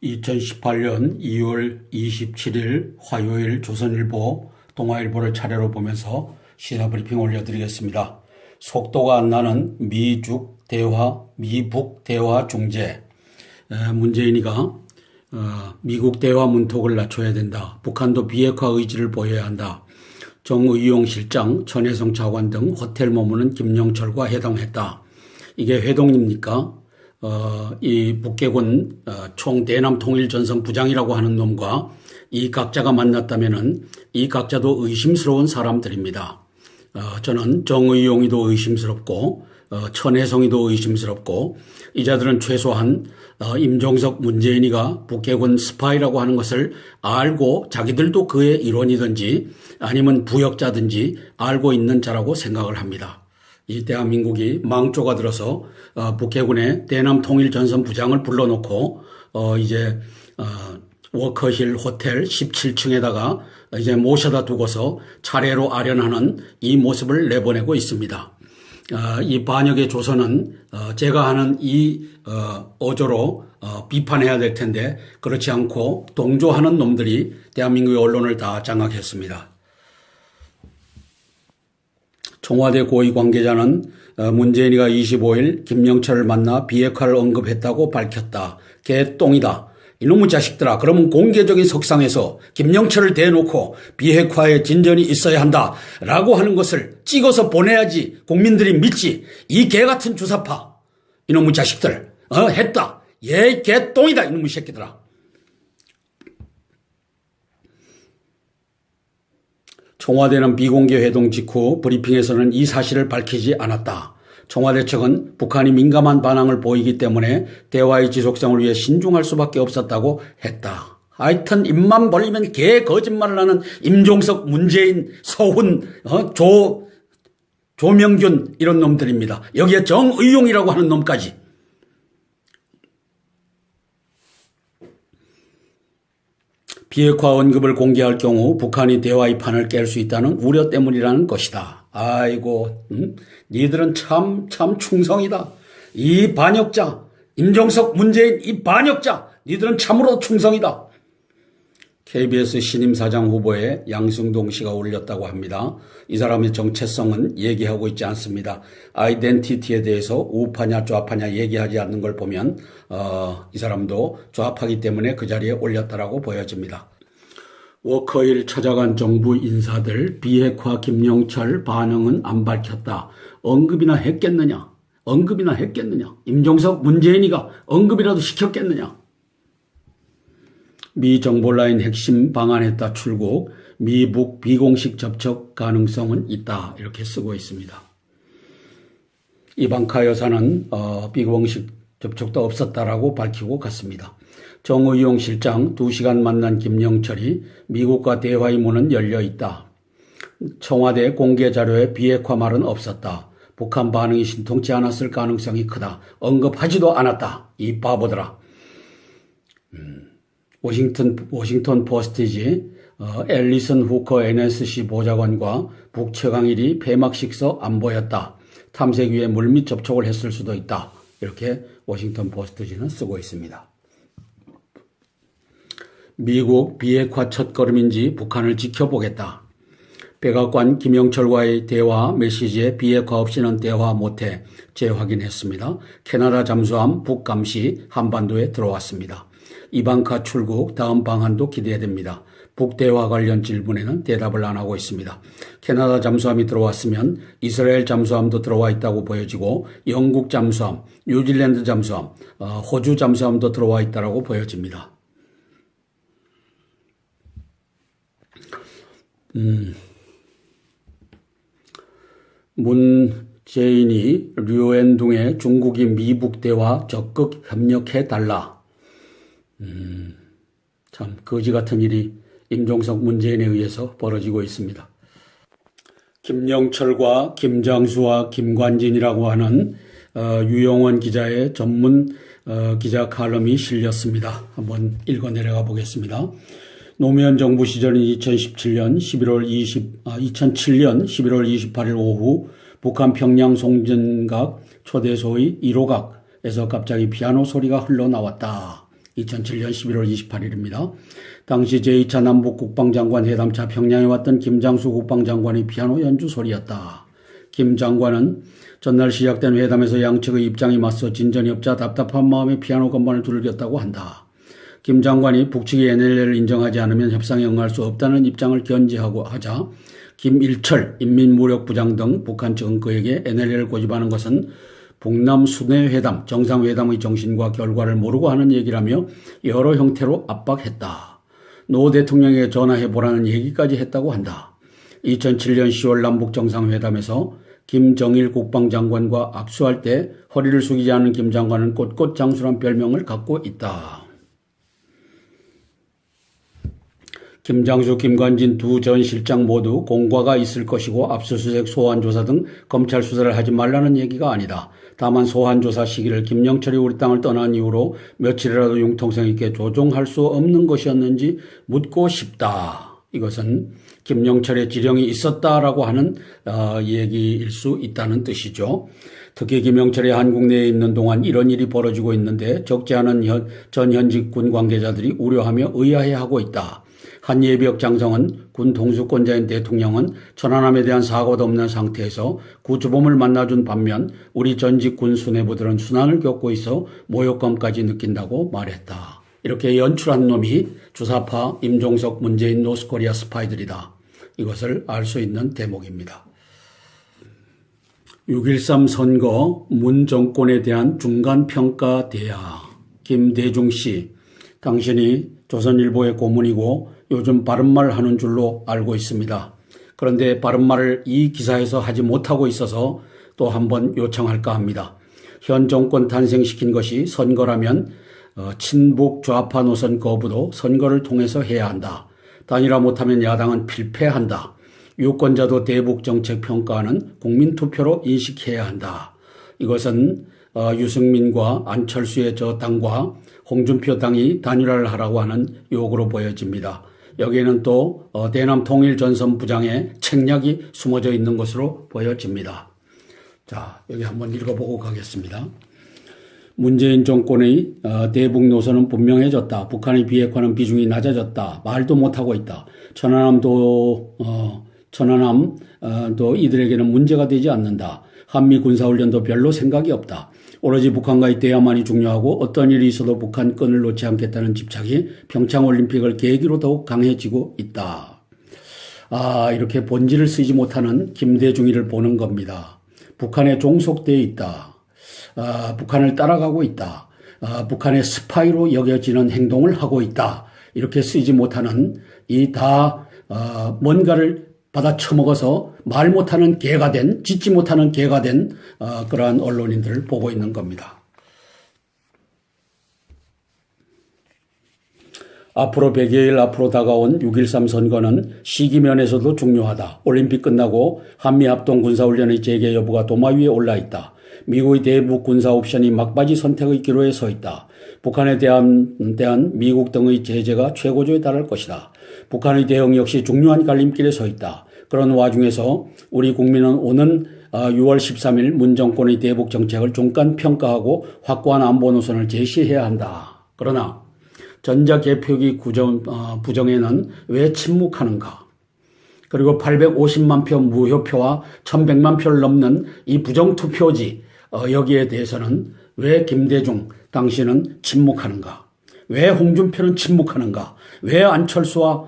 2018년 2월 27일 화요일 조선일보, 동아일보를 차례로 보면서 시사브리핑 올려드리겠습니다. 속도가 안 나는 미북 대화 중재. 문재인이가 미국 대화 문턱을 낮춰야 된다. 북한도 비핵화 의지를 보여야 한다. 정의용 실장, 전해성 차관 등 호텔 머무는 김영철과 회동했다. 이게 회동입니까? 이 북계군 총 대남통일전선 부장이라고 하는 놈과 이 각자가 만났다면은 이 각자도 의심스러운 사람들입니다. 저는 정의용이도 의심스럽고 천혜성이도 의심스럽고 이 자들은 최소한 임종석 문재인이가 북계군 스파이라고 하는 것을 알고 자기들도 그의 일원이든지 아니면 부역자든지 알고 있는 자라고 생각을 합니다. 이 대한민국이 망조가 들어서 북해군의 대남통일전선 부장을 불러놓고 이제 워커힐 호텔 17층에다가 이제 모셔다 두고서 차례로 아련하는 이 모습을 내보내고 있습니다. 이 반역의 조선은 제가 하는 이 어조로 비판해야 될 텐데 그렇지 않고 동조하는 놈들이 대한민국의 언론을 다 장악했습니다. 청와대 고위 관계자는 문재인이가 25일 김영철을 만나 비핵화를 언급했다고 밝혔다. 개똥이다. 이놈의 자식들아, 그러면 공개적인 석상에서 김영철을 대놓고 비핵화에 진전이 있어야 한다라고 하는 것을 찍어서 보내야지 국민들이 믿지. 이 개같은 주사파, 이놈의 자식들 했다. 얘 개똥이다, 이놈의 새끼들아. 청와대는 비공개 회동 직후 브리핑에서는 이 사실을 밝히지 않았다. 청와대 측은 북한이 민감한 반항을 보이기 때문에 대화의 지속성을 위해 신중할 수밖에 없었다고 했다. 하여튼 입만 벌리면 개 거짓말을 하는 임종석, 문재인, 서훈, 조명균 이런 놈들입니다. 여기에 정의용이라고 하는 놈까지. 비핵화 언급을 공개할 경우 북한이 대화의 판을 깰 수 있다는 우려 때문이라는 것이다. 아이고, 니들은 참 충성이다. 이 반역자, 임종석, 문재인 이 반역자, 니들은 참으로 충성이다. KBS 신임 사장 후보에 양승동 씨가 올렸다고 합니다. 이 사람의 정체성은 얘기하고 있지 않습니다. 아이덴티티에 대해서 우파냐 좌파냐 얘기하지 않는 걸 보면 이 사람도 좌파이기 때문에 그 자리에 올렸다라고 보여집니다. 워커힐 찾아간 정부 인사들 비핵화 김영철 반응은 안 밝혔다. 언급이나 했겠느냐? 임종석, 문재인이가 언급이라도 시켰겠느냐? 미 정보라인 핵심 방안했다 출국, 미북 비공식 접촉 가능성은 있다. 이렇게 쓰고 있습니다. 이방카 여사는 비공식 접촉도 없었다라고 밝히고 갔습니다. 정의용 실장 2시간 만난 김영철이 미국과 대화의 문은 열려 있다. 청와대 공개 자료에 비핵화 말은 없었다. 북한 반응이 신통치 않았을 가능성이 크다. 언급하지도 않았다. 이 바보들아. 워싱턴 포스트지 앨리슨 후커 NSC 보좌관과 북최강일이 폐막식서 안 보였다. 탐색 위에 물밑 접촉을 했을 수도 있다. 이렇게 워싱턴 포스트지는 쓰고 있습니다. 미국 비핵화 첫걸음인지 북한을 지켜보겠다. 백악관 김영철과의 대화 메시지에 비핵화 없이는 대화 못해 재확인했습니다. 캐나다 잠수함 북감시 한반도에 들어왔습니다. 이방카 출국 다음 방안도 기대됩니다. 북대화 관련 질문에는 대답을 안 하고 있습니다. 캐나다 잠수함이 들어왔으면 이스라엘 잠수함도 들어와 있다고 보여지고 영국 잠수함, 뉴질랜드 잠수함, 호주 잠수함도 들어와 있다고 보여집니다. 문재인이 류엔둥에 중국이 미북 대화 적극 협력해달라. 참 거지 같은 일이 임종석, 문재인에 의해서 벌어지고 있습니다. 김영철과 김장수와 김관진이라고 하는 유영원 기자의 전문 기자 칼럼이 실렸습니다. 한번 읽어 내려가 보겠습니다. 노무현 정부 시절인 2007년 11월 28일 오후 북한 평양 송전각 초대소의 1호각에서 갑자기 피아노 소리가 흘러나왔다. 2007년 11월 28일입니다. 당시 제2차 남북 국방장관 회담차 평양에 왔던 김장수 국방장관의 피아노 연주 소리였다. 김 장관은 전날 시작된 회담에서 양측의 입장이 맞서 진전이 없자 답답한 마음에 피아노 건반을 두들겼다고 한다. 김 장관이 북측이 NLL을 인정하지 않으면 협상에 응할 수 없다는 입장을 견지하고 하자 김일철 인민무력부장 등 북한 측은 그에게 NLL을 고집하는 것은 북남 순회회담, 정상회담의 정신과 결과를 모르고 하는 얘기라며 여러 형태로 압박했다. 노 대통령에게 전화해보라는 얘기까지 했다고 한다. 2007년 10월 남북정상회담에서 김정일 국방장관과 악수할 때 허리를 숙이지 않는 김 장관은 꼿꼿장수란 별명을 갖고 있다. 김장수, 김관진 두 전 실장 모두 공과가 있을 것이고 압수수색, 소환조사 등 검찰 수사를 하지 말라는 얘기가 아니다. 다만 소환조사 시기를 김영철이 우리 땅을 떠난 이후로 며칠이라도 융통성 있게 조정할 수 없는 것이었는지 묻고 싶다. 이것은 김영철의 지령이 있었다라고 하는 얘기일 수 있다는 뜻이죠. 특히 김영철이 한국 내에 있는 동안 이런 일이 벌어지고 있는데 적지 않은 전 현직 군 관계자들이 우려하며 의아해하고 있다. 한 예비역 장성은 군 통수권자인 대통령은 천안함에 대한 사고도 없는 상태에서 구주범을 만나준 반면 우리 전직 군 수뇌부들은 순환을 겪고 있어 모욕감까지 느낀다고 말했다. 이렇게 연출한 놈이 주사파 임종석 문재인 노스코리아 스파이들이다. 이것을 알 수 있는 대목입니다. 6.13 선거 문 정권에 대한 중간평가 대야. 김대중 씨, 당신이 조선일보의 고문이고 요즘 바른말 하는 줄로 알고 있습니다. 그런데 바른말을 이 기사에서 하지 못하고 있어서 또 한번 요청할까 합니다. 현 정권 탄생시킨 것이 선거라면 친북 좌파 노선 거부도 선거를 통해서 해야 한다. 단일화 못하면 야당은 필패한다. 유권자도 대북 정책 평가하는 국민투표로 인식해야 한다. 이것은 유승민과 안철수의 저 당과 홍준표 당이 단일화를 하라고 하는 요구로 보여집니다. 여기에는 또 대남 통일전선부장의 책략이 숨어져 있는 것으로 보여집니다. 자, 여기 한번 읽어보고 가겠습니다. 문재인 정권의 대북 노선은 분명해졌다. 북한의 비핵화는 비중이 낮아졌다. 말도 못하고 있다. 천안함도 이들에게는 문제가 되지 않는다. 한미 군사훈련도 별로 생각이 없다. 오로지 북한과의 대화만이 중요하고 어떤 일이 있어도 북한 끈을 놓지 않겠다는 집착이 평창올림픽을 계기로 더욱 강해지고 있다. 이렇게 본질을 쓰지 못하는 김대중이를 보는 겁니다. 북한에 종속되어 있다. 북한을 따라가고 있다. 북한의 스파이로 여겨지는 행동을 하고 있다. 이렇게 쓰지 못하는 뭔가를 받아 처먹어서 말 못하는 개가 된, 짖지 못하는 개가 된 그러한 언론인들을 보고 있는 겁니다. 앞으로 100여일 앞으로 다가온 6.13 선거는 시기면에서도 중요하다. 올림픽 끝나고 한미합동 군사훈련의 재개 여부가 도마 위에 올라 있다. 미국의 대북 군사 옵션이 막바지 선택의 기로에 서 있다. 북한에 대한 미국 등의 제재가 최고조에 달할 것이다. 북한의 대응 역시 중요한 갈림길에 서 있다. 그런 와중에서 우리 국민은 오는 6월 13일 문 정권의 대북 정책을 중간평가하고 확고한 안보 노선을 제시해야 한다. 그러나 전자개표기 부정에는 왜 침묵하는가? 그리고 850만 표 무효표와 1100만 표를 넘는 이 부정투표지 여기에 대해서는 왜 김대중 당신은 침묵하는가? 왜 홍준표는 침묵하는가? 왜 안철수와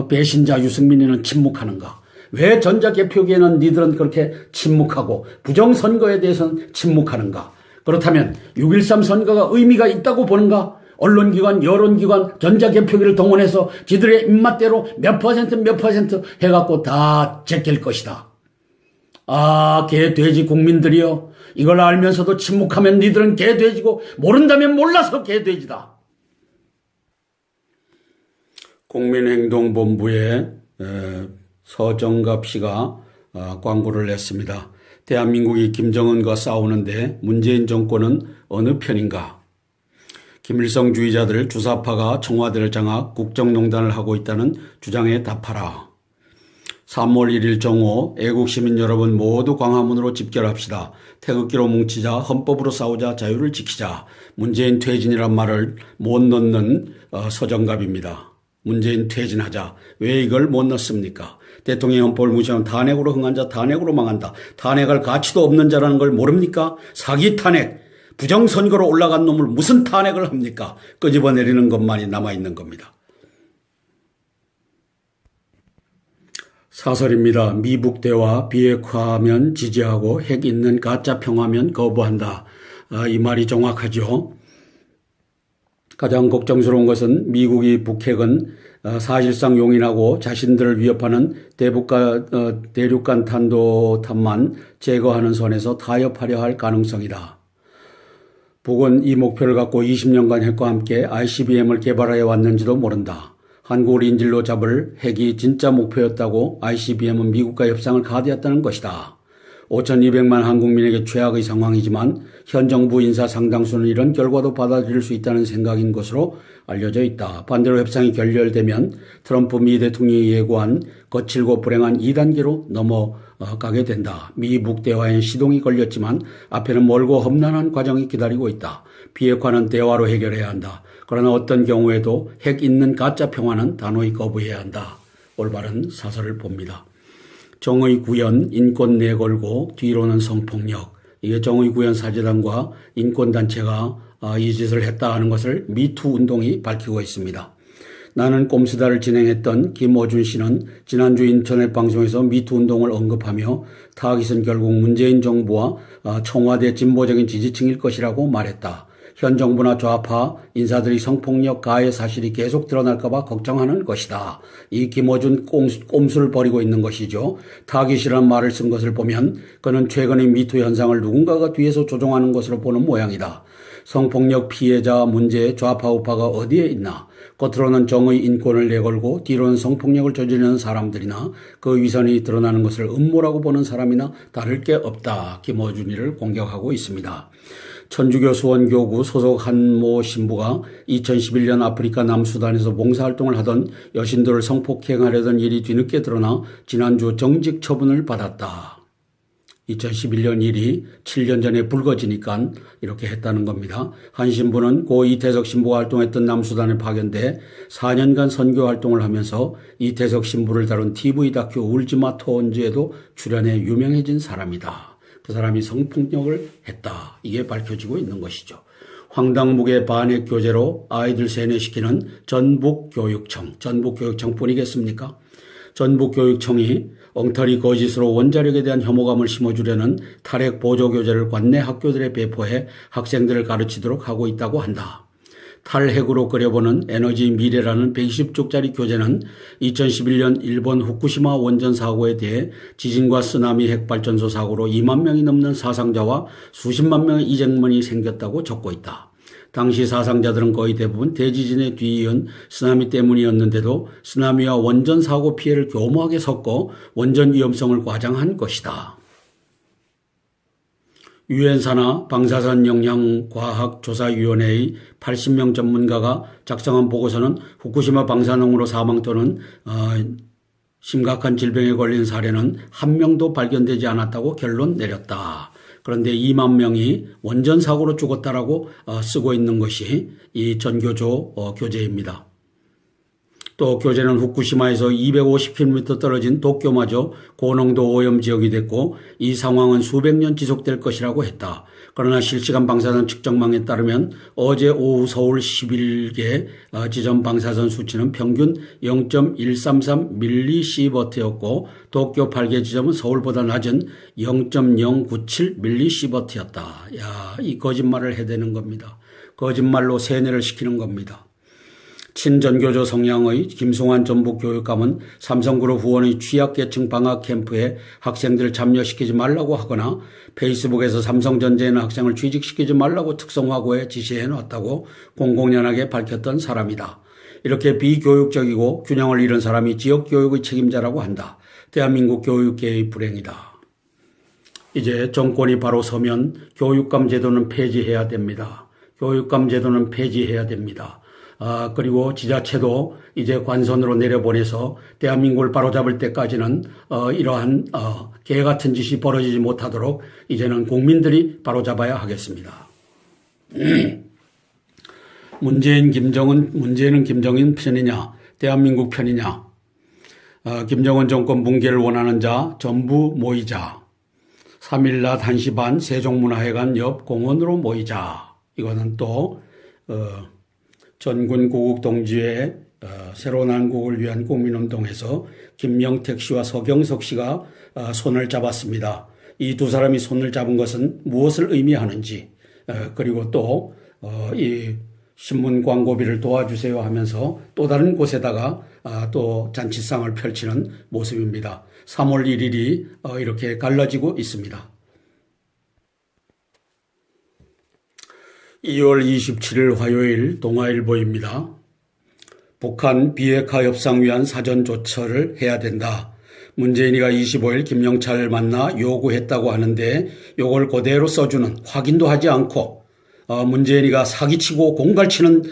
배신자 유승민이는 침묵하는가? 왜 전자개표기에는 니들은 그렇게 침묵하고 부정선거에 대해서는 침묵하는가? 그렇다면 6.13 선거가 의미가 있다고 보는가? 언론기관, 여론기관, 전자개표기를 동원해서 지들의 입맛대로 몇 퍼센트 해갖고 다 제낄 것이다. 개돼지 국민들이여. 이걸 알면서도 침묵하면 니들은 개돼지고 모른다면 몰라서 개돼지다. 국민행동본부의 서정갑 씨가 광고를 냈습니다. 대한민국이 김정은과 싸우는데 문재인 정권은 어느 편인가? 김일성주의자들 주사파가 청와대를 장악 국정농단을 하고 있다는 주장에 답하라. 3월 1일 정오 애국 시민 여러분 모두 광화문으로 집결합시다. 태극기로 뭉치자, 헌법으로 싸우자, 자유를 지키자. 문재인 퇴진이란 말을 못 넣는 서정갑입니다. 문재인 퇴진하자. 왜 이걸 못 넣습니까? 대통령의 헌법을 무시하면 탄핵으로 흥한 자 탄핵으로 망한다. 탄핵할 가치도 없는 자라는 걸 모릅니까? 사기 탄핵, 부정선거로 올라간 놈을 무슨 탄핵을 합니까? 끄집어내리는 것만이 남아있는 겁니다. 사설입니다. 미북 대화 비핵화하면 지지하고 핵 있는 가짜 평화면 거부한다. 이 말이 정확하죠. 가장 걱정스러운 것은 미국이 북핵은 사실상 용인하고 자신들을 위협하는 대륙간 탄도탄만 제거하는 선에서 타협하려 할 가능성이다. 북은 이 목표를 갖고 20년간 핵과 함께 ICBM을 개발해 왔는지도 모른다. 한국을 인질로 잡을 핵이 진짜 목표였다고 ICBM은 미국과 협상을 가디했다는 것이다. 5,200만 한국민에게 최악의 상황이지만 현 정부 인사 상당수는 이런 결과도 받아들일 수 있다는 생각인 것으로 알려져 있다. 반대로 협상이 결렬되면 트럼프 미 대통령이 예고한 거칠고 불행한 2단계로 넘어가게 된다. 미북 대화엔 시동이 걸렸지만 앞에는 멀고 험난한 과정이 기다리고 있다. 비핵화는 대화로 해결해야 한다. 그러나 어떤 경우에도 핵 있는 가짜 평화는 단호히 거부해야 한다. 올바른 사설을 봅니다. 정의 구현, 인권 내걸고 뒤로는 성폭력. 이게 정의 구현 사재단과 인권단체가 이 짓을 했다 하는 것을 미투 운동이 밝히고 있습니다. 나는 꼼수다를 진행했던 김어준 씨는 지난주 인터넷 방송에서 미투 운동을 언급하며 타깃은 결국 문재인 정부와 청와대 진보적인 지지층일 것이라고 말했다. 현 정부나 좌파 인사들이 성폭력 가해 사실이 계속 드러날까 봐 걱정하는 것이다. 이 김어준 꼼수를 벌이고 있는 것이죠. 타깃이라는 말을 쓴 것을 보면 그는 최근의 미투 현상을 누군가가 뒤에서 조종하는 것으로 보는 모양이다. 성폭력 피해자 문제에 좌파 우파가 어디에 있나. 겉으로는 정의 인권을 내걸고 뒤로는 성폭력을 저지르는 사람들이나 그 위선이 드러나는 것을 음모라고 보는 사람이나 다를 게 없다. 김어준이를 공격하고 있습니다. 천주교 수원교구 소속 한모 신부가 2011년 아프리카 남수단에서 봉사활동을 하던 여신들을 성폭행하려던 일이 뒤늦게 드러나 지난주 정직 처분을 받았다. 2011년 일이 7년 전에 불거지니까 이렇게 했다는 겁니다. 한 신부는 고 이태석 신부가 활동했던 남수단에 파견돼 4년간 선교 활동을 하면서 이태석 신부를 다룬 TV 다큐 울지마 토언즈에도 출연해 유명해진 사람이다. 그 사람이 성폭력을 했다. 이게 밝혀지고 있는 것이죠. 황당무계 반핵 교제로 아이들 세뇌시키는 전북교육청. 전북교육청뿐이겠습니까? 전북교육청이 엉터리 거짓으로 원자력에 대한 혐오감을 심어주려는 탈핵 보조교재를 관내 학교들에 배포해 학생들을 가르치도록 하고 있다고 한다. 탈핵으로 그려보는 에너지 미래라는 120쪽짜리 교재는 2011년 일본 후쿠시마 원전 사고에 대해 지진과 쓰나미 핵발전소 사고로 2만 명이 넘는 사상자와 수십만 명의 이쟁문이 생겼다고 적고 있다. 당시 사상자들은 거의 대부분 대지진에 뒤이은 쓰나미 때문이었는데도 쓰나미와 원전 사고 피해를 교모하게 섞어 원전 위험성을 과장한 것이다. 유엔사나 방사선 영향 과학조사위원회의 80명 전문가가 작성한 보고서는 후쿠시마 방사능으로 사망 또는 심각한 질병에 걸린 사례는 한 명도 발견되지 않았다고 결론 내렸다. 그런데 2만 명이 원전 사고로 죽었다라고 쓰고 있는 것이 이 전교조 교재입니다. 또 교재는 후쿠시마에서 250km 떨어진 도쿄마저 고농도 오염 지역이 됐고 이 상황은 수백 년 지속될 것이라고 했다. 그러나 실시간 방사선 측정망에 따르면 어제 오후 서울 11개 지점 방사선 수치는 평균 0.133mS였고 도쿄 8개 지점은 서울보다 낮은 0.097mS였다. 야, 이 거짓말을 해대는 겁니다. 거짓말로 세뇌를 시키는 겁니다. 친전교조 성향의 김승환 전북교육감은 삼성그룹 후원의 취약계층 방학 캠프에 학생들을 참여시키지 말라고 하거나 페이스북에서 삼성전자에 있는 학생을 취직시키지 말라고 특성화고에 지시해놨다고 공공연하게 밝혔던 사람이다. 이렇게 비교육적이고 균형을 잃은 사람이 지역교육의 책임자라고 한다. 대한민국 교육계의 불행이다. 이제 정권이 바로 서면 교육감 제도는 폐지해야 됩니다. 교육감 제도는 폐지해야 됩니다. 그리고 지자체도 이제 관선으로 내려보내서 대한민국을 바로잡을 때까지는 이러한 개 같은 짓이 벌어지지 못하도록 이제는 국민들이 바로잡아야 하겠습니다. 문재인은 김정은 편이냐, 대한민국 편이냐, 김정은 정권 붕괴를 원하는 자 전부 모이자. 3일 낮 1시 반 세종문화회관 옆 공원으로 모이자. 이거는 또 전군 고국 동지회 새로운 한국을 위한 국민운동에서 김명택 씨와 서경석 씨가 손을 잡았습니다. 이 두 사람이 손을 잡은 것은 무엇을 의미하는지, 그리고 또 이 신문 광고비를 도와주세요 하면서 또 다른 곳에다가 또 잔치상을 펼치는 모습입니다. 3월 1일이 이렇게 갈라지고 있습니다. 2월 27일 화요일 동아일보입니다. 북한 비핵화 협상 위한 사전 조처를 해야 된다. 문재인이가 25일 김영철을 만나 요구했다고 하는데 요걸 그대로 써주는, 확인도 하지 않고 문재인이가 사기치고 공갈치는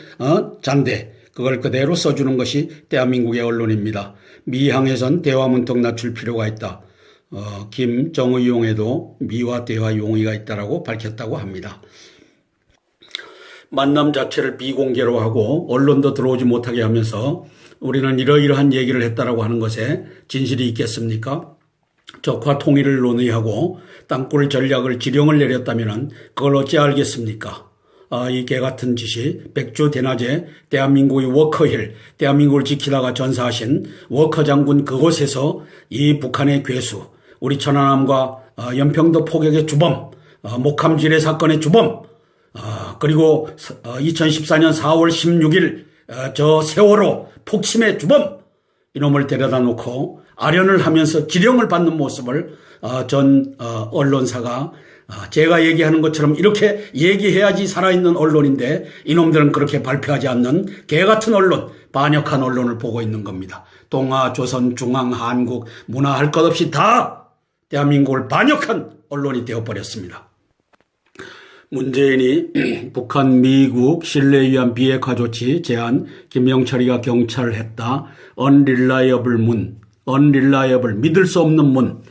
잔데 그걸 그대로 써주는 것이 대한민국의 언론입니다. 미항에선 대화문턱 낮출 필요가 있다. 김정의용에도 미화 대화 용의가 있다라고 밝혔다고 합니다. 만남 자체를 비공개로 하고 언론도 들어오지 못하게 하면서 우리는 이러이러한 얘기를 했다라고 하는 것에 진실이 있겠습니까? 적화 통일을 논의하고 땅굴 전략을 지령을 내렸다면 그걸 어찌 알겠습니까? 이 개같은 짓이 백주 대낮에 대한민국의 워커힐, 대한민국을 지키다가 전사하신 워커 장군 그곳에서 이 북한의 괴수, 우리 천안함과 연평도 포격의 주범, 목함지뢰 사건의 주범, 그리고 2014년 4월 16일 저 세월호 폭침의 주범, 이놈을 데려다 놓고 아련을 하면서 지령을 받는 모습을 전 언론사가 제가 얘기하는 것처럼 이렇게 얘기해야지 살아있는 언론인데 이놈들은 그렇게 발표하지 않는 개같은 언론, 반역한 언론을 보고 있는 겁니다. 동아, 조선, 중앙, 한국, 문화 할 것 없이 다 대한민국을 반역한 언론이 되어버렸습니다. 문재인이 북한, 미국 신뢰에 위한 비핵화 조치 제안, 김영철이가 경찰을 했다. unreliable 문, unreliable 믿을 수 없는 문,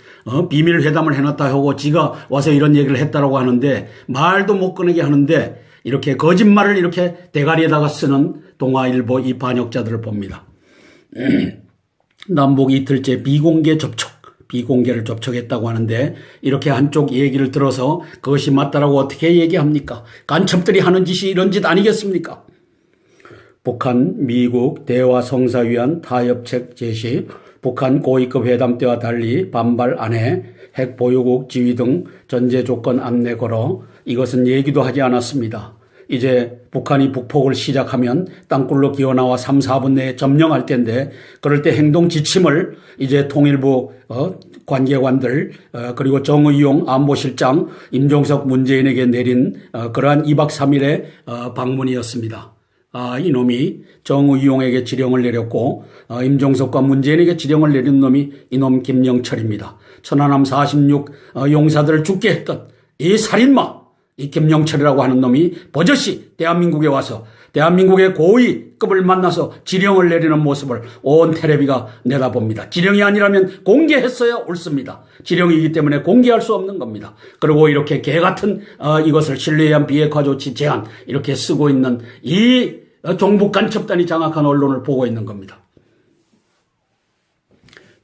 비밀 회담을 해놨다 하고 지가 와서 이런 얘기를 했다라고 하는데 말도 못 꺼내게 하는데 이렇게 거짓말을 이렇게 대가리에다가 쓰는 동아일보 이 반역자들을 봅니다. 남북 이틀째 비공개를 접촉했다고 하는데 이렇게 한쪽 얘기를 들어서 그것이 맞다라고 어떻게 얘기합니까? 간첩들이 하는 짓이 이런 짓 아니겠습니까? 북한, 미국 대화 성사 위한 타협책 제시, 북한 고위급 회담 때와 달리 반발 안 해, 핵 보유국 지위 등 전제 조건 안내 걸어 이것은 얘기도 하지 않았습니다. 이제 북한이 북폭을 시작하면 땅굴로 기어나와 3, 4분 내에 점령할 텐데 그럴 때 행동 지침을 이제 통일부 관계관들 그리고 정의용 안보실장 임종석 문재인에게 내린 그러한 2박 3일의 방문이었습니다. 이놈이 정의용에게 지령을 내렸고 임종석과 문재인에게 지령을 내린 놈이 이놈 김영철입니다. 천안함 46 용사들을 죽게 했던 이 살인마, 이 김영철이라고 하는 놈이 버젓이 대한민국에 와서 대한민국의 고위급을 만나서 지령을 내리는 모습을 온 텔레비가 내다봅니다. 지령이 아니라면 공개했어야 옳습니다. 지령이기 때문에 공개할 수 없는 겁니다. 그리고 이렇게 개같은 이것을 신뢰에 의한 비핵화 조치 제안 이렇게 쓰고 있는 이 종북 간첩단이 장악한 언론을 보고 있는 겁니다.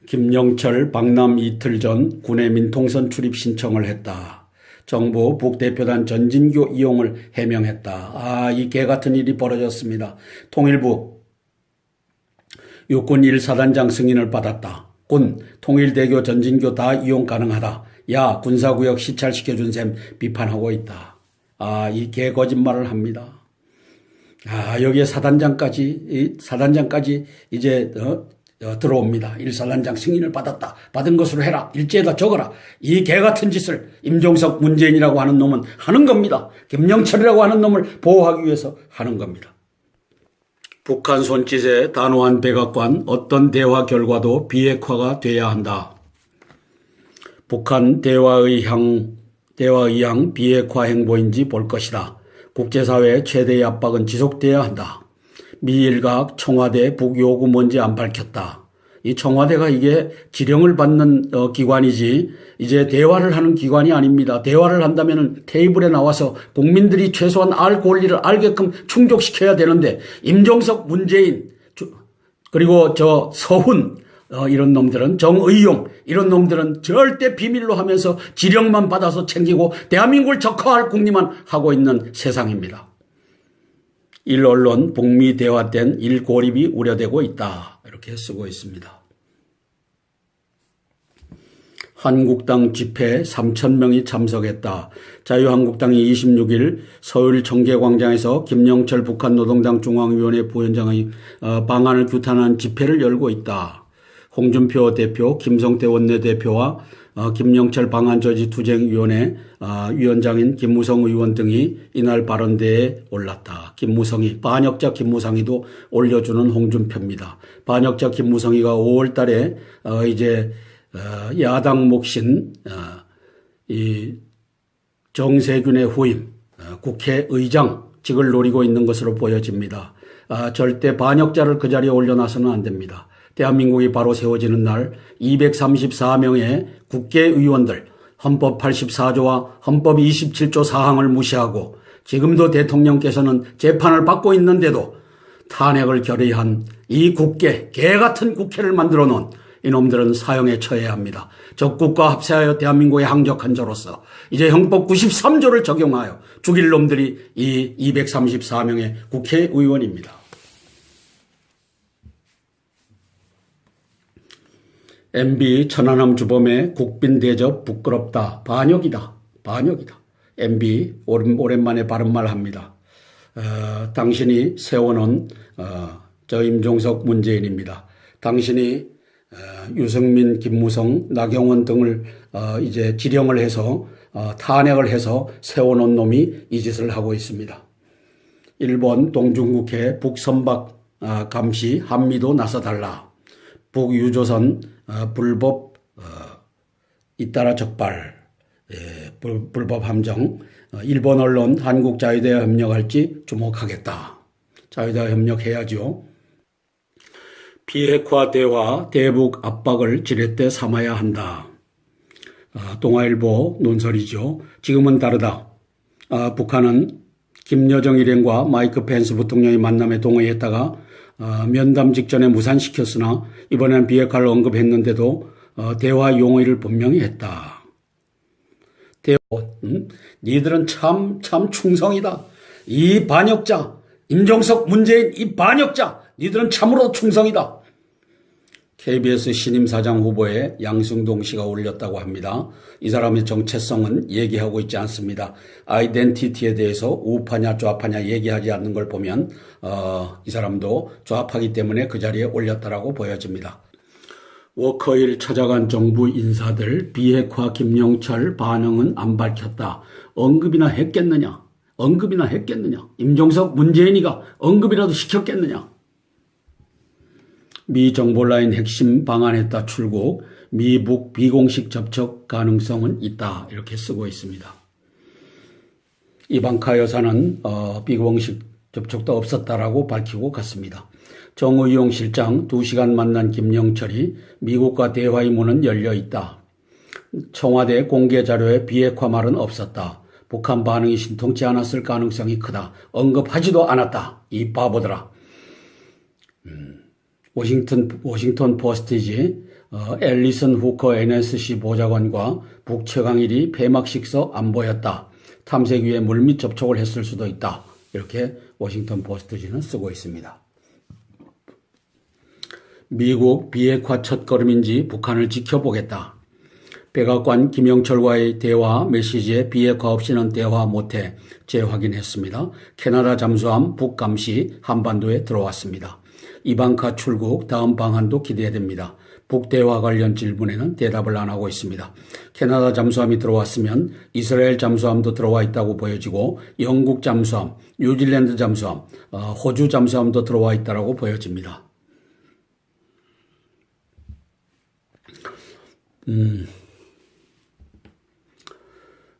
김영철 방남 이틀 전 군의 민통선 출입 신청을 했다. 정부 북대표단 전진교 이용을 해명했다. 이 개같은 일이 벌어졌습니다. 통일부 육군 1사단장 승인을 받았다. 군, 통일대교, 전진교 다 이용 가능하다. 야, 군사구역 시찰시켜준 셈 비판하고 있다. 이 개 거짓말을 합니다. 여기에 사단장까지 이제 들어옵니다. 1사단장 승인을 받았다. 받은 것으로 해라. 일제에다 적어라. 이 개같은 짓을 임종석 문재인이라고 하는 놈은 하는 겁니다. 김영철이라고 하는 놈을 보호하기 위해서 하는 겁니다. 북한 손짓에 단호한 백악관, 어떤 대화 결과도 비핵화가 돼야 한다. 북한 대화의향 비핵화 행보인지 볼 것이다. 국제사회의 최대의 압박은 지속돼야 한다. 미일각 청와대 북요구 뭔지 안 밝혔다. 이 청와대가 이게 지령을 받는 기관이지 이제 대화를 하는 기관이 아닙니다. 대화를 한다면 테이블에 나와서 국민들이 최소한 알 권리를 알게끔 충족시켜야 되는데 임종석, 문재인 그리고 저 서훈 이런 놈들은 정의용 이런 놈들은 절대 비밀로 하면서 지령만 받아서 챙기고 대한민국을 적화할 궁리만 하고 있는 세상입니다. 일언론 북미 대화 땐 일고립이 우려되고 있다. 이렇게 쓰고 있습니다. 한국당 집회에 3,000명이 참석했다. 자유한국당이 26일 서울 청계광장에서 김영철 북한 노동당 중앙위원회 부위원장의 방안을 규탄한 집회를 열고 있다. 홍준표 대표, 김성태 원내대표와 김영철 방한저지투쟁위원회 위원장인 김무성 의원 등이 이날 발언대에 올랐다. 김무성이 반역자 김무성이도 올려주는 홍준표입니다. 반역자 김무성이가 5월 달에 이제 야당 몫인 이 정세균의 후임 국회의장직을 노리고 있는 것으로 보여집니다. 절대 반역자를 그 자리에 올려놔서는 안 됩니다. 대한민국이 바로 세워지는 날 234명의 국회의원들 헌법 84조와 헌법 27조 사항을 무시하고 지금도 대통령께서는 재판을 받고 있는데도 탄핵을 결의한 이 국회, 개같은 국회를 만들어 놓은 이놈들은 사형에 처해야 합니다. 적국과 합세하여 대한민국에 항적한 자로서 이제 형법 93조를 적용하여 죽일 놈들이 이 234명의 국회의원입니다. MB 천안함 주범의 국빈 대접 부끄럽다. 반역이다. 반역이다. MB 오랜만에 바른말 합니다. 당신이 세워놓은 저 임종석 문재인입니다. 당신이 유승민, 김무성, 나경원 등을 이제 지령을 해서 탄핵을 해서 세워놓은 놈이 이 짓을 하고 있습니다. 일본 동중국해 북선박 감시 한미도 나서달라. 북유조선 불법 잇따라 적발 불법 함정 일본 언론 한국 자유대와 협력할지 주목하겠다. 자유대와 협력해야죠. 비핵화 대화 대북 압박을 지렛대 삼아야 한다. 동아일보 논설이죠. 지금은 다르다. 북한은 김여정 일행과 마이크 펜스 부통령이 만남에 동의했다가 면담 직전에 무산시켰으나 이번엔 비핵화를 언급했는데도 대화 용의를 분명히 했다. 니들은 참 충성이다. 이 반역자 임종석 문재인 이 반역자 니들은 참으로 충성이다. KBS 신임사장 후보에 양승동 씨가 올렸다고 합니다. 이 사람의 정체성은 얘기하고 있지 않습니다. 아이덴티티에 대해서 우파냐 좌파냐 얘기하지 않는 걸 보면 이 사람도 좌파기 때문에 그 자리에 올렸다라고 보여집니다. 워커힐 찾아간 정부 인사들 비핵화 김영철 반응은 안 밝혔다. 언급이나 했겠느냐? 언급이나 했겠느냐? 임종석 문재인이가 언급이라도 시켰겠느냐? 미 정보라인 핵심 방안했다 출국, 미북 비공식 접촉 가능성은 있다. 이렇게 쓰고 있습니다. 이방카 여사는 비공식 접촉도 없었다라고 밝히고 갔습니다. 정의용 실장 2시간 만난 김영철이 미국과 대화의 문은 열려 있다. 청와대 공개 자료에 비핵화 말은 없었다. 북한 반응이 신통치 않았을 가능성이 크다. 언급하지도 않았다. 이 바보들아. 워싱턴 포스트지 앨리슨 후커 NSC 보좌관과 북최강일이 폐막식서 안 보였다. 탐색 위에 물밑 접촉을 했을 수도 있다. 이렇게 워싱턴 포스트지는 쓰고 있습니다. 미국 비핵화 첫걸음인지 북한을 지켜보겠다. 백악관 김영철과의 대화 메시지에 비핵화 없이는 대화 못해 재확인했습니다. 캐나다 잠수함 북감시 한반도에 들어왔습니다. 이방카 출국 다음 방한도 기대됩니다. 북대화 관련 질문에는 대답을 안 하고 있습니다. 캐나다 잠수함이 들어왔으면 이스라엘 잠수함도 들어와 있다고 보여지고 영국 잠수함, 뉴질랜드 잠수함, 호주 잠수함도 들어와 있다고 보여집니다.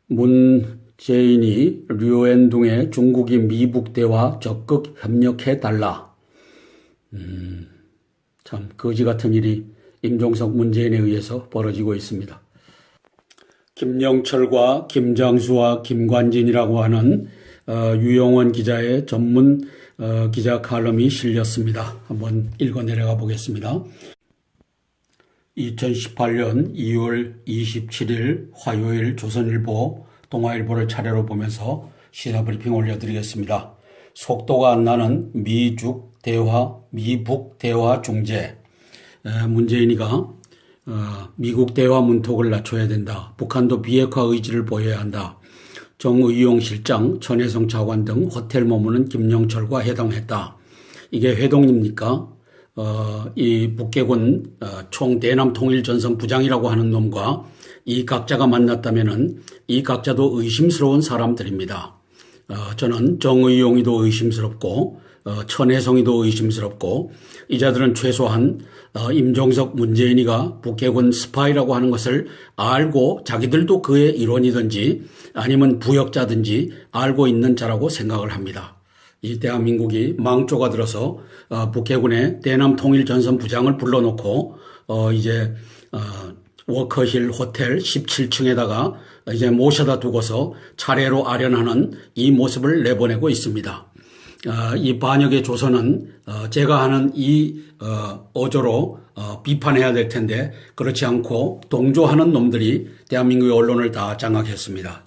문재인이 류엔둥에 중국이 미북 대화 적극 협력해달라. 참 거지 같은 일이 임종석 문재인에 의해서 벌어지고 있습니다. 김영철과 김장수와 김관진이라고 하는 유영원 기자의 전문 기자 칼럼이 실렸습니다. 한번 읽어 내려가 보겠습니다. 2018년 2월 27일 화요일 조선일보, 동아일보를 차례로 보면서 시사브리핑 올려드리겠습니다. 속도가 안 나는 미북 대화 중재. 문재인이가 미국 대화 문턱을 낮춰야 된다. 북한도 비핵화 의지를 보여야 한다. 정의용 실장, 전해성 차관 등 호텔 머무는 김영철과 회동했다. 이게 회동입니까? 이 북계군 총대남통일전선 부장이라고 하는 놈과 이 각자가 만났다면은 이 각자도 의심스러운 사람들입니다. 저는 정의용이도 의심스럽고 천혜성이도 의심스럽고 이 자들은 최소한 임종석 문재인이가 북해군 스파이라고 하는 것을 알고 자기들도 그의 일원이든지 아니면 부역자든지 알고 있는 자라고 생각을 합니다. 이 대한민국이 망조가 들어서 북해군의 대남통일전선 부장을 불러놓고 이제 워커힐 호텔 17층에다가 이제 모셔다 두고서 차례로 아련하는 이 모습을 내보내고 있습니다. 이 반역의 조선은 제가 하는 이 어조로 비판해야 될 텐데 그렇지 않고 동조하는 놈들이 대한민국의 언론을 다 장악했습니다.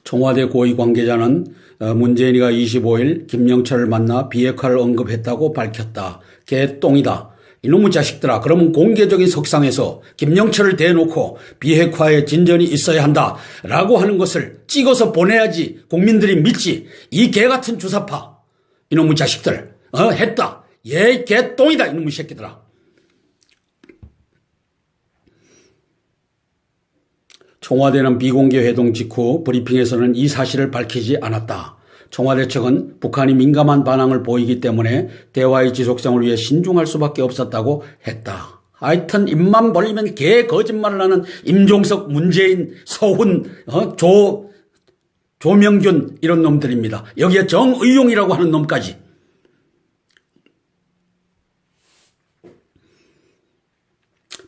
청와대 고위 관계자는 문재인이가 25일 김영철을 만나 비핵화를 언급했다고 밝혔다. 개똥이다. 이놈의 자식들아, 그러면 공개적인 석상에서 김영철을 대놓고 비핵화에 진전이 있어야 한다라고 하는 것을 찍어서 보내야지 국민들이 믿지. 이 개같은 주사파, 이놈의 자식들, 했다. 얘 개똥이다, 이놈의 새끼들아. 청와대는 비공개 회동 직후 브리핑에서는 이 사실을 밝히지 않았다. 청와대 측은 북한이 민감한 반항을 보이기 때문에 대화의 지속성을 위해 신중할 수밖에 없었다고 했다. 하여튼 입만 벌리면 개 거짓말을 하는 임종석, 문재인, 서훈, 조명균 이런 놈들입니다. 여기에 정의용이라고 하는 놈까지.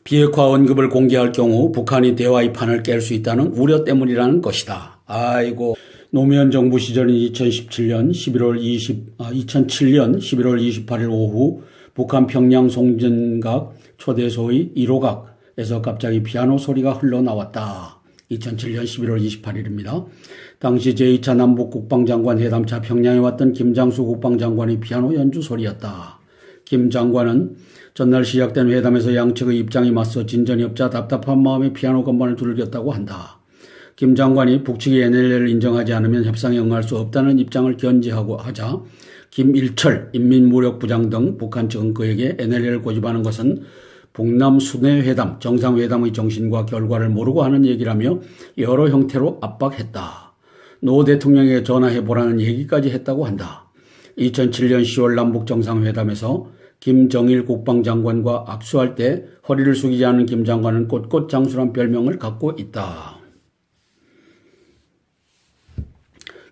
비핵화 언급을 공개할 경우 북한이 대화의 판을 깰 수 있다는 우려 때문이라는 것이다. 아이고. 노무현 정부 시절인 2007년 11월 28일 오후 북한 평양 송전각 초대소의 1호각에서 갑자기 피아노 소리가 흘러나왔다. 2007년 11월 28일입니다. 당시 제2차 남북 국방장관 회담차 평양에 왔던 김장수 국방장관의 피아노 연주 소리였다. 김 장관은 전날 시작된 회담에서 양측의 입장이 맞서 진전이 없자 답답한 마음에 피아노 건반을 두들겼다고 한다. 김 장관이 북측이 NLL을 인정하지 않으면 협상에 응할 수 없다는 입장을 견지하고 하자 김일철 인민무력부장 등 북한 측은 그에게 NLL을 고집하는 것은 북남 순회회담, 정상회담의 정신과 결과를 모르고 하는 얘기라며 여러 형태로 압박했다. 노 대통령에게 전화해보라는 얘기까지 했다고 한다. 2007년 10월 남북정상회담에서 김정일 국방장관과 악수할 때 허리를 숙이지 않은 김 장관은 꼿꼿장수란 별명을 갖고 있다.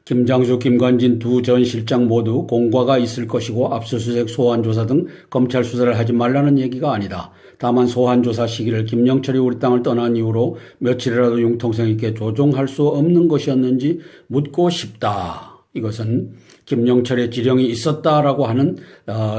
김장수, 김관진 두 전 실장 모두 공과가 있을 것이고 압수수색, 소환조사 등 검찰 수사를 하지 말라는 얘기가 아니다. 다만 소환조사 시기를 김영철이 우리 땅을 떠난 이후로 며칠이라도 융통성 있게 조정할 수 없는 것이었는지 묻고 싶다. 이것은 김영철의 지령이 있었다라고 하는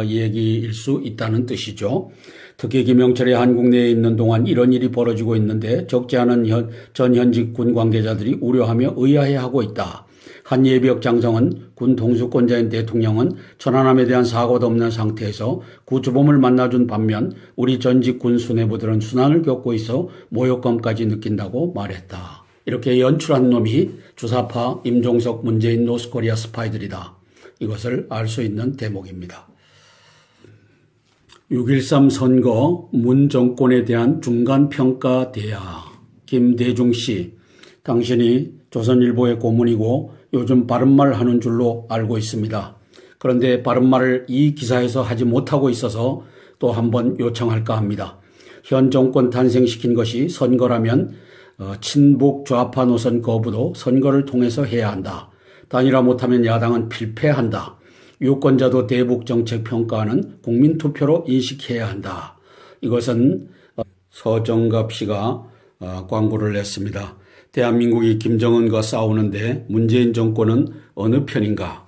얘기일 수 있다는 뜻이죠. 특히 김영철이 한국 내에 있는 동안 이런 일이 벌어지고 있는데 적지 않은 전 현직 군 관계자들이 우려하며 의아해하고 있다. 한 예비역 장성은 군 동수권자인 대통령은 천안함에 대한 사고도 없는 상태에서 구주범을 만나준 반면 우리 전직 군 수뇌부들은 순환을 겪고 있어 모욕감까지 느낀다고 말했다. 이렇게 연출한 놈이 주사파 임종석, 문재인, 노스코리아 스파이들이다. 이것을 알 수 있는 대목입니다. 6.13 선거 문 정권에 대한 중간평가 대야. 김대중 씨, 당신이 조선일보의 고문이고 요즘 바른말 하는 줄로 알고 있습니다. 그런데 바른말을 이 기사에서 하지 못하고 있어서 또 한번 요청할까 합니다. 현 정권 탄생시킨 것이 선거라면 친북 좌파 노선 거부도 선거를 통해서 해야 한다. 단일화 못하면 야당은 필패한다. 유권자도 대북 정책 평가는 국민투표로 인식해야 한다. 이것은 서정갑 씨가 광고를 냈습니다. 대한민국이 김정은과 싸우는데 문재인 정권은 어느 편인가?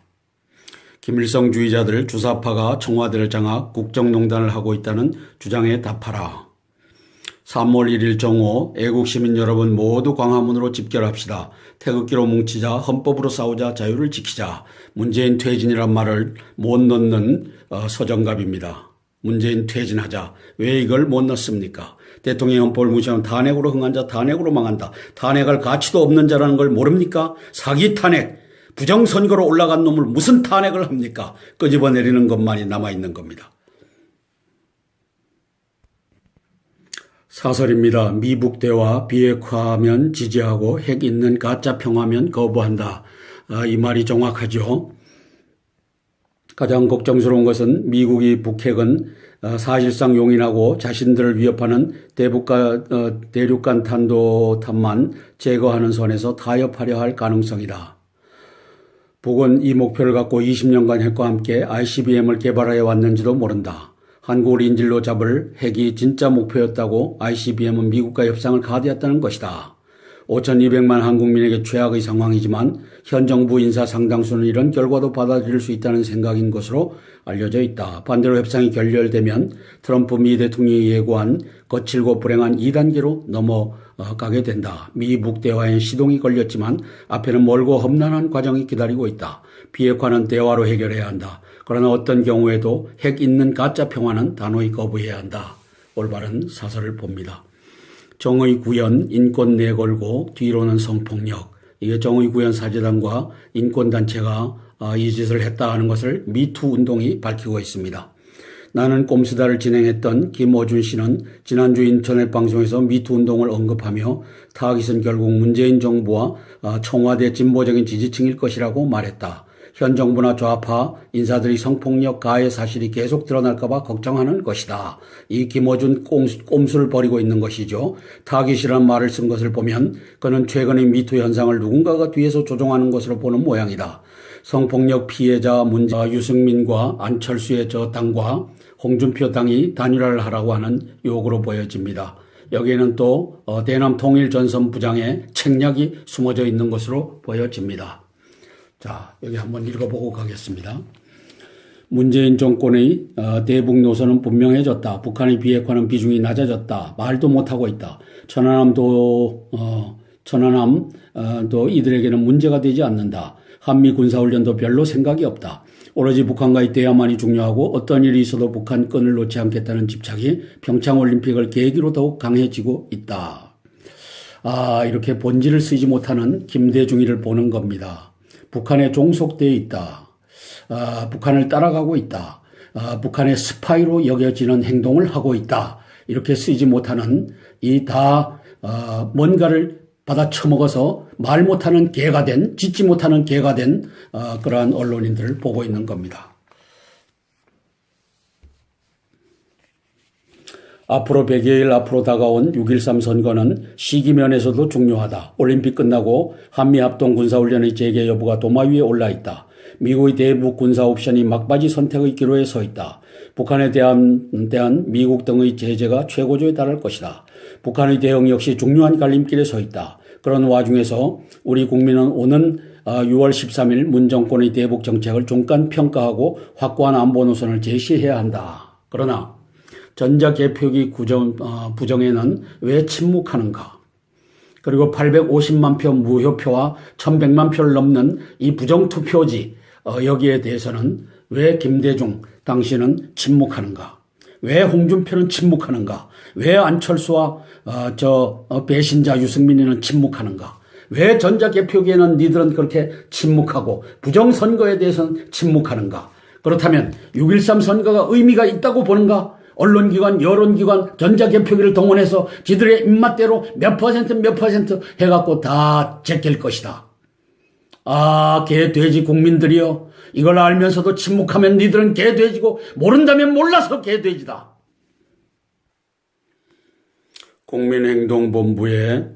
김일성주의자들 주사파가 청와대를 장악 국정농단을 하고 있다는 주장에 답하라. 3월 1일 정오 애국시민 여러분 모두 광화문으로 집결합시다. 태극기로 뭉치자, 헌법으로 싸우자, 자유를 지키자. 문재인 퇴진이란 말을 못 넣는 서정갑입니다. 문재인 퇴진하자. 왜 이걸 못 넣습니까? 대통령의 헌법을 무시하면 탄핵으로 흥한 자 탄핵으로 망한다. 탄핵할 가치도 없는 자라는 걸 모릅니까? 사기 탄핵. 부정선거로 올라간 놈을 무슨 탄핵을 합니까? 끄집어내리는 것만이 남아있는 겁니다. 사설입니다. 미북 대화 비핵화하면 지지하고 핵 있는 가짜 평화면 거부한다. 이 말이 정확하죠. 가장 걱정스러운 것은 미국이 북핵은 사실상 용인하고 자신들을 위협하는 대륙간 탄도탄만 제거하는 선에서 타협하려 할 가능성이다. 북은 이 목표를 갖고 20년간 핵과 함께 ICBM을 개발해 왔는지도 모른다. 한국을 인질로 잡을 핵이 진짜 목표였다고 ICBM은 미국과 협상을 가디했다는 것이다. 5,200만 한국민에게 최악의 상황이지만 현 정부 인사 상당수는 이런 결과도 받아들일 수 있다는 생각인 것으로 알려져 있다. 반대로 협상이 결렬되면 트럼프 미 대통령이 예고한 거칠고 불행한 2단계로 넘어가게 된다. 미북 대화엔 시동이 걸렸지만 앞에는 멀고 험난한 과정이 기다리고 있다. 비핵화는 대화로 해결해야 한다. 그러나 어떤 경우에도 핵 있는 가짜 평화는 단호히 거부해야 한다. 올바른 사설을 봅니다. 정의 구현, 인권 내걸고 뒤로는 성폭력. 이게 정의 구현 사재단과 인권단체가 이 짓을 했다 하는 것을 미투 운동이 밝히고 있습니다. 나는 꼼수다를 진행했던 김어준 씨는 지난주 인터넷 방송에서 미투 운동을 언급하며 타깃은 결국 문재인 정부와 청와대 진보적인 지지층일 것이라고 말했다. 현 정부나 좌파 인사들이 성폭력 가해 사실이 계속 드러날까 봐 걱정하는 것이다. 이 김어준 꼼수를 벌이고 있는 것이죠. 타깃이라는 말을 쓴 것을 보면 그는 최근의 미투 현상을 누군가가 뒤에서 조종하는 것으로 보는 모양이다. 성폭력 피해자 유승민과 안철수의 저 당과 홍준표 당이 단일화를 하라고 하는 요구로 보여집니다. 여기에는 또 대남 통일전선 부장의 책략이 숨어져 있는 것으로 보여집니다. 자, 여기 한번 읽어보고 가겠습니다. 문재인 정권의 대북 노선은 분명해졌다. 북한의 비핵화는 비중이 낮아졌다. 말도 못하고 있다. 천안함도 이들에게는 문제가 되지 않는다. 한미 군사훈련도 별로 생각이 없다. 오로지 북한과의 대화만이 중요하고 어떤 일이 있어도 북한 끈을 놓지 않겠다는 집착이 평창올림픽을 계기로 더욱 강해지고 있다. 이렇게 본질을 쓰지 못하는 김대중이를 보는 겁니다. 북한에 종속되어 있다. 북한을 따라가고 있다. 북한의 스파이로 여겨지는 행동을 하고 있다. 이렇게 쓰지 못하는 뭔가를 받아 처먹어서 말 못하는 개가 된, 짖지 못하는 개가 된 그러한 언론인들을 보고 있는 겁니다. 앞으로 100여일 앞으로 다가온 6.13 선거는 시기면에서도 중요하다. 올림픽 끝나고 한미 합동 군사훈련의 재개 여부가 도마 위에 올라 있다. 미국의 대북 군사 옵션이 막바지 선택의 기로에 서 있다. 북한에 대한 미국 등의 제재가 최고조에 달할 것이다. 북한의 대응 역시 중요한 갈림길에 서 있다. 그런 와중에서 우리 국민은 오는 6월 13일 문 정권의 대북 정책을 중간 평가하고 확고한 안보 노선을 제시해야 한다. 그러나 전자개표기 부정에는 왜 침묵하는가? 그리고 850만 표 무효표와 1100만 표를 넘는 이 부정투표지 여기에 대해서는 왜 김대중 당신은 침묵하는가? 왜 홍준표는 침묵하는가? 왜 안철수와 배신자 유승민이는 침묵하는가? 왜 전자개표기에는 니들은 그렇게 침묵하고 부정선거에 대해서는 침묵하는가? 그렇다면 6.13 선거가 의미가 있다고 보는가? 언론기관, 여론기관, 전자개표기를 동원해서 지들의 입맛대로 몇 퍼센트 해갖고 다 제낄 것이다. 개돼지 국민들이여. 이걸 알면서도 침묵하면 니들은 개돼지고 모른다면 몰라서 개돼지다. 국민행동본부의